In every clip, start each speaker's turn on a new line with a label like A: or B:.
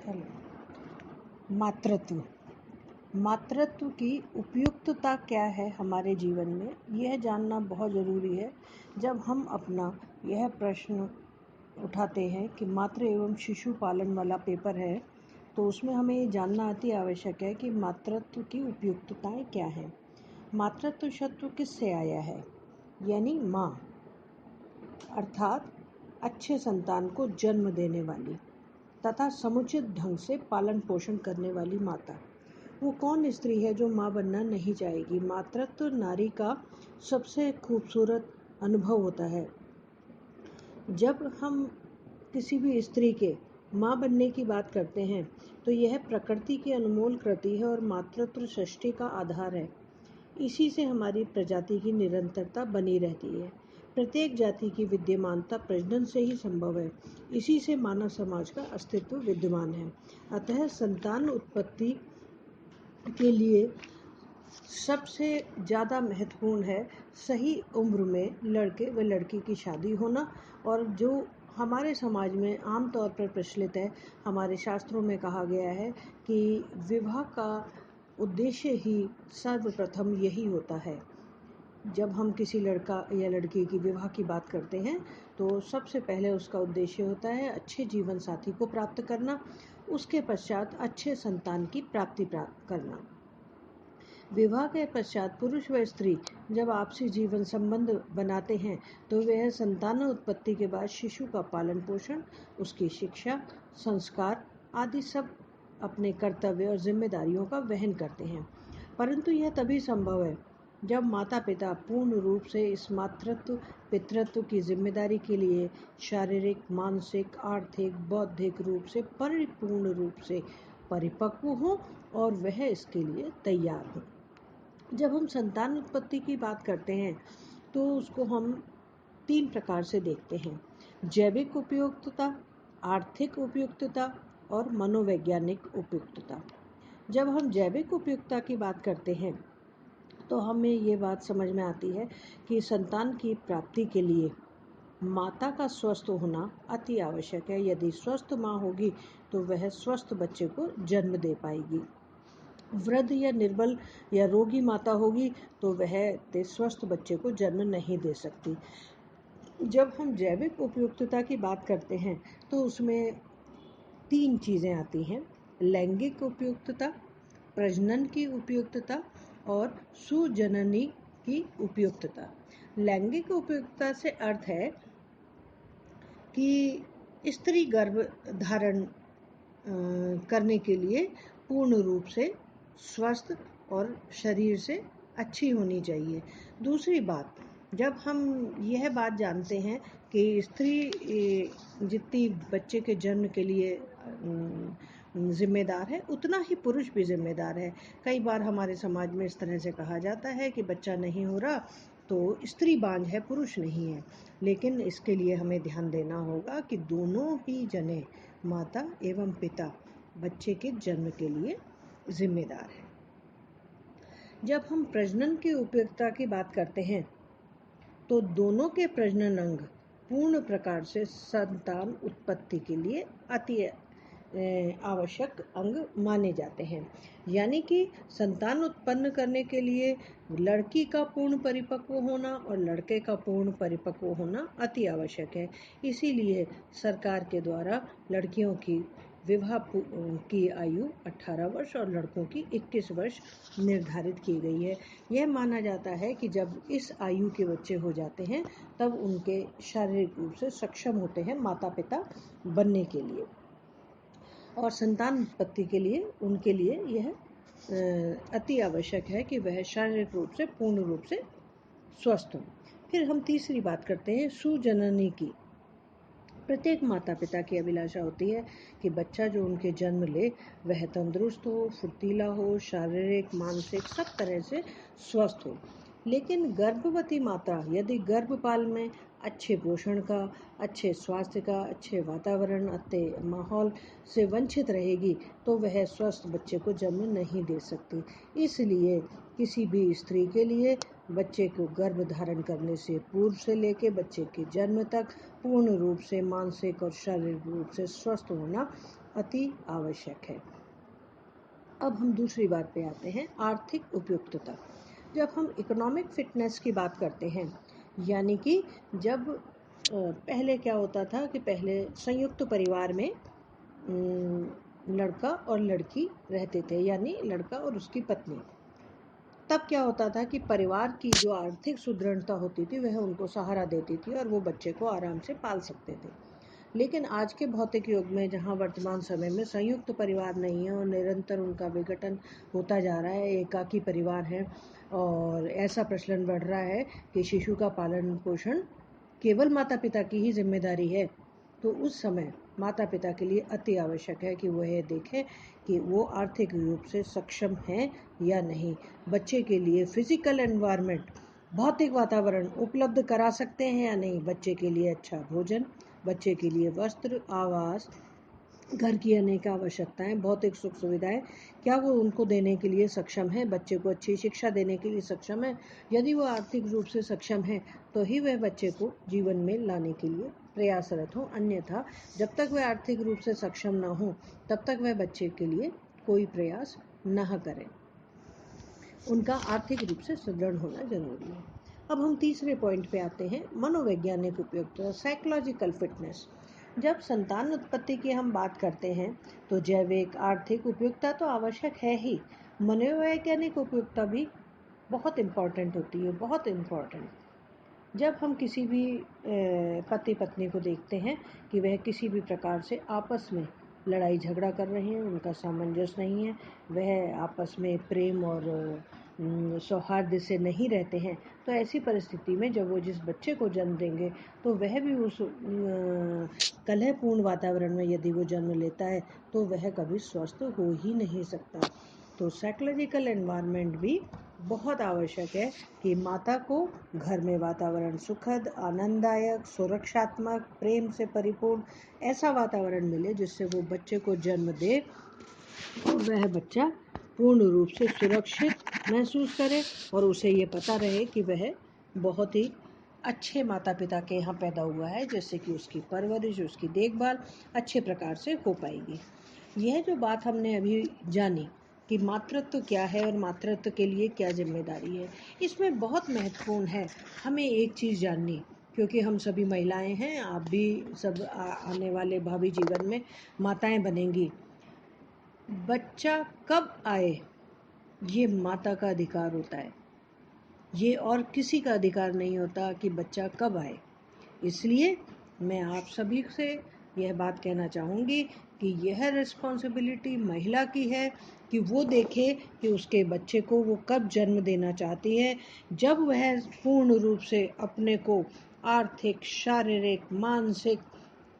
A: Hello. मातृत्व की उपयुक्तता क्या है हमारे जीवन में, यह जानना बहुत ज़रूरी है। जब हम अपना यह प्रश्न उठाते हैं कि मातृ एवं शिशु पालन वाला पेपर है, तो उसमें हमें ये जानना अति आवश्यक है कि मातृत्व की उपयुक्तताएं क्या हैं। मातृत्व शब्द किससे आया है? यानी माँ, अर्थात अच्छे संतान को जन्म देने वाली तथा समुचित ढंग से पालन पोषण करने वाली माता। वो कौन स्त्री है जो माँ बनना नहीं चाहेगी? मातृत्व नारी का सबसे खूबसूरत अनुभव होता है। जब हम किसी भी स्त्री के माँ बनने की बात करते हैं तो यह प्रकृति की अनमोल कृति है और मातृत्व सृष्टि का आधार है। इसी से हमारी प्रजाति की निरंतरता बनी रहती है। प्रत्येक जाति की विद्यमानता प्रजनन से ही संभव है। इसी से मानव समाज का अस्तित्व विद्यमान है। अतः संतान उत्पत्ति के लिए सबसे ज़्यादा महत्वपूर्ण है सही उम्र में लड़के व लड़की की शादी होना। और जो हमारे समाज में आमतौर पर प्रचलित है, हमारे शास्त्रों में कहा गया है कि विवाह का उद्देश्य ही सर्वप्रथम यही होता है। जब हम किसी लड़का या लड़की की विवाह की बात करते हैं तो सबसे पहले उसका उद्देश्य होता है अच्छे जीवन साथी को प्राप्त करना, उसके पश्चात अच्छे संतान की प्राप्ति करना। विवाह के पश्चात पुरुष व स्त्री जब आपसी जीवन संबंध बनाते हैं तो वह संतान उत्पत्ति के बाद शिशु का पालन पोषण, उसकी शिक्षा, संस्कार आदि सब अपने कर्तव्य और जिम्मेदारियों का वहन करते हैं। परंतु यह तभी संभव है जब माता पिता पूर्ण रूप से इस मातृत्व पितृत्व की जिम्मेदारी के लिए शारीरिक, मानसिक, आर्थिक, बौद्धिक रूप से परिपूर्ण रूप से परिपक्व हों और वह इसके लिए तैयार हों। जब हम संतान उत्पत्ति की बात करते हैं तो उसको हम 3 प्रकार से देखते हैं: जैविक उपयुक्तता, आर्थिक उपयुक्तता और मनोवैज्ञानिक उपयुक्तता। जब हम जैविक उपयुक्तता की बात करते हैं तो हमें ये बात समझ में आती है कि संतान की प्राप्ति के लिए माता का स्वस्थ होना अति आवश्यक है। यदि स्वस्थ माँ होगी तो वह स्वस्थ बच्चे को जन्म दे पाएगी। वृद्ध या निर्बल या रोगी माता होगी तो वह स्वस्थ बच्चे को जन्म नहीं दे सकती। जब हम जैविक उपयुक्तता की बात करते हैं तो उसमें 3 चीज़ें आती हैं: लैंगिक उपयुक्तता, प्रजनन की उपयुक्तता और सुजननी की उपयुक्तता। लैंगिक उपयुक्तता से अर्थ है कि स्त्री गर्भ धारण करने के लिए पूर्ण रूप से स्वस्थ और शरीर से अच्छी होनी चाहिए। दूसरी बात, जब हम यह बात जानते हैं कि स्त्री जितनी बच्चे के जन्म के लिए जिम्मेदार है उतना ही पुरुष भी जिम्मेदार है। कई बार हमारे समाज में इस तरह से कहा जाता है कि बच्चा नहीं हो रहा तो स्त्री बांझ है, पुरुष नहीं है। लेकिन इसके लिए हमें ध्यान देना होगा कि दोनों ही जने, माता एवं पिता, बच्चे के जन्म के लिए जिम्मेदार है। जब हम प्रजनन की उपयुक्तता की बात करते हैं तो दोनों के प्रजनन अंग पूर्ण प्रकार से संतान उत्पत्ति के लिए अति आवश्यक अंग माने जाते हैं। यानी कि संतान उत्पन्न करने के लिए लड़की का पूर्ण परिपक्व होना और लड़के का पूर्ण परिपक्व होना अति आवश्यक है। इसीलिए सरकार के द्वारा लड़कियों की विवाह की आयु 18 वर्ष और लड़कों की 21 वर्ष निर्धारित की गई है। यह माना जाता है कि जब इस आयु के बच्चे हो जाते हैं तब उनके शारीरिक रूप से सक्षम होते हैं माता पिता बनने के लिए, और संतान उत्पत्ति के लिए उनके लिए यह अति आवश्यक है कि वह शारीरिक रूप से पूर्ण रूप से स्वस्थ हो। फिर हम तीसरी बात करते हैं सुजननी की। प्रत्येक माता पिता की अभिलाषा होती है कि बच्चा जो उनके जन्म ले वह तंदुरुस्त हो, फुर्तीला हो, शारीरिक, मानसिक सब तरह से स्वस्थ हो। लेकिन गर्भवती माता यदि गर्भकाल में अच्छे पोषण का, अच्छे स्वास्थ्य का, अच्छे वातावरण, अच्छे माहौल से वंचित रहेगी तो वह स्वस्थ बच्चे को जन्म नहीं दे सकती। इसलिए किसी भी स्त्री के लिए बच्चे को गर्भ धारण करने से पूर्व से लेकर बच्चे के जन्म तक पूर्ण रूप से मानसिक और शारीरिक रूप से स्वस्थ होना अति आवश्यक है। अब हम दूसरी बात पे आते हैं, आर्थिक उपयुक्तता। जब हम इकोनॉमिक फिटनेस की बात करते हैं, यानी कि जब पहले क्या होता था कि पहले संयुक्त परिवार में लड़का और लड़की रहते थे, यानी लड़का और उसकी पत्नी। तब क्या होता था कि परिवार की जो आर्थिक सुदृढ़ता होती थी वह उनको सहारा देती थी और वो बच्चे को आराम से पाल सकते थे। लेकिन आज के भौतिक युग में, जहाँ वर्तमान समय में संयुक्त परिवार नहीं है और निरंतर उनका विघटन होता जा रहा है, एकाकी परिवार है और ऐसा प्रचलन बढ़ रहा है कि शिशु का पालन पोषण केवल माता पिता की ही जिम्मेदारी है, तो उस समय माता पिता के लिए अति आवश्यक है कि वह यह देखें कि वो आर्थिक रूप से सक्षम हैं या नहीं। बच्चे के लिए फिजिकल एनवायरनमेंट, भौतिक वातावरण उपलब्ध करा सकते हैं या नहीं, बच्चे के लिए अच्छा भोजन, बच्चे के लिए वस्त्र, आवास, घर की अनेक आवश्यकताएं, भौतिक सुख सुविधाएं, क्या वो उनको देने के लिए सक्षम है, बच्चे को अच्छी शिक्षा देने के लिए सक्षम है। यदि वो आर्थिक रूप से सक्षम है तो ही वह बच्चे को जीवन में लाने के लिए प्रयासरत हो, अन्यथा जब तक वह आर्थिक रूप से सक्षम न हो तब तक वह बच्चे के लिए कोई प्रयास न करें। उनका आर्थिक रूप से सुदृढ़ होना जरूरी है। अब हम तीसरे पॉइंट पे आते हैं, मनोवैज्ञानिक उपयुक्तता, साइकोलॉजिकल फिटनेस। जब संतान उत्पत्ति की हम बात करते हैं तो जैविक आर्थिक उपयुक्तता तो आवश्यक है ही, मनोवैज्ञानिक उपयुक्तता भी बहुत इम्पॉर्टेंट होती है, बहुत इम्पॉर्टेंट। जब हम किसी भी पति पत्नी को देखते हैं कि वह किसी भी प्रकार से आपस में लड़ाई झगड़ा कर रहे हैं, उनका सामंजस्य नहीं है, वह आपस में प्रेम और सौहार्द से नहीं रहते हैं, तो ऐसी परिस्थिति में जब वो जिस बच्चे को जन्म देंगे तो वह भी उस कलहपूर्ण वातावरण में यदि वो जन्म लेता है तो वह कभी स्वस्थ हो ही नहीं सकता। तो साइकोलॉजिकल एनवायरनमेंट भी बहुत आवश्यक है कि माता को घर में वातावरण सुखद, आनंददायक, सुरक्षात्मक, प्रेम से परिपूर्ण ऐसा वातावरण मिले जिससे वो बच्चे को जन्म दे और वह बच्चा पूर्ण रूप से सुरक्षित महसूस करे और उसे ये पता रहे कि वह बहुत ही अच्छे माता पिता के यहाँ पैदा हुआ है, जिससे कि उसकी परवरिश, उसकी देखभाल अच्छे प्रकार से हो पाएगी। यह जो बात हमने अभी जानी कि मातृत्व क्या है और मातृत्व के लिए क्या जिम्मेदारी है, इसमें बहुत महत्वपूर्ण है हमें एक चीज़ जाननी, क्योंकि हम सभी महिलाएं हैं, आप भी सब आने वाले भावी जीवन में माताएं बनेंगी। बच्चा कब आए ये माता का अधिकार होता है, ये और किसी का अधिकार नहीं होता कि बच्चा कब आए। इसलिए मैं आप सभी से यह बात कहना चाहूँगी कि यह रिस्पॉन्सिबिलिटी महिला की है कि वो देखे कि उसके बच्चे को वो कब जन्म देना चाहती है, जब वह पूर्ण रूप से अपने को आर्थिक, शारीरिक, मानसिक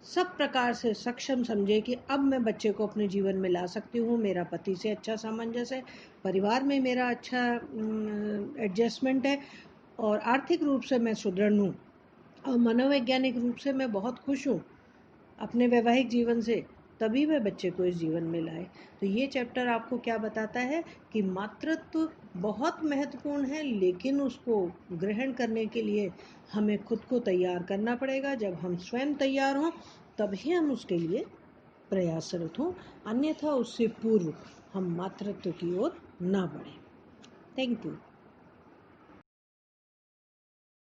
A: सब प्रकार से सक्षम समझे कि अब मैं बच्चे को अपने जीवन में ला सकती हूँ, मेरा पति से अच्छा सामंजस्य है, परिवार में मेरा अच्छा एडजस्टमेंट है और आर्थिक रूप से मैं सुदृढ़ हूँ और मनोवैज्ञानिक रूप से मैं बहुत खुश हूँ अपने वैवाहिक जीवन से, तभी वह बच्चे को इस जीवन में लाए। तो ये चैप्टर आपको क्या बताता है कि मातृत्व बहुत महत्वपूर्ण है, लेकिन उसको ग्रहण करने के लिए हमें खुद को तैयार करना पड़ेगा। जब हम स्वयं तैयार हों तभी हम उसके लिए प्रयासरत हों, अन्यथा उससे पूर्व हम मातृत्व की ओर ना बढ़ें। Thank you.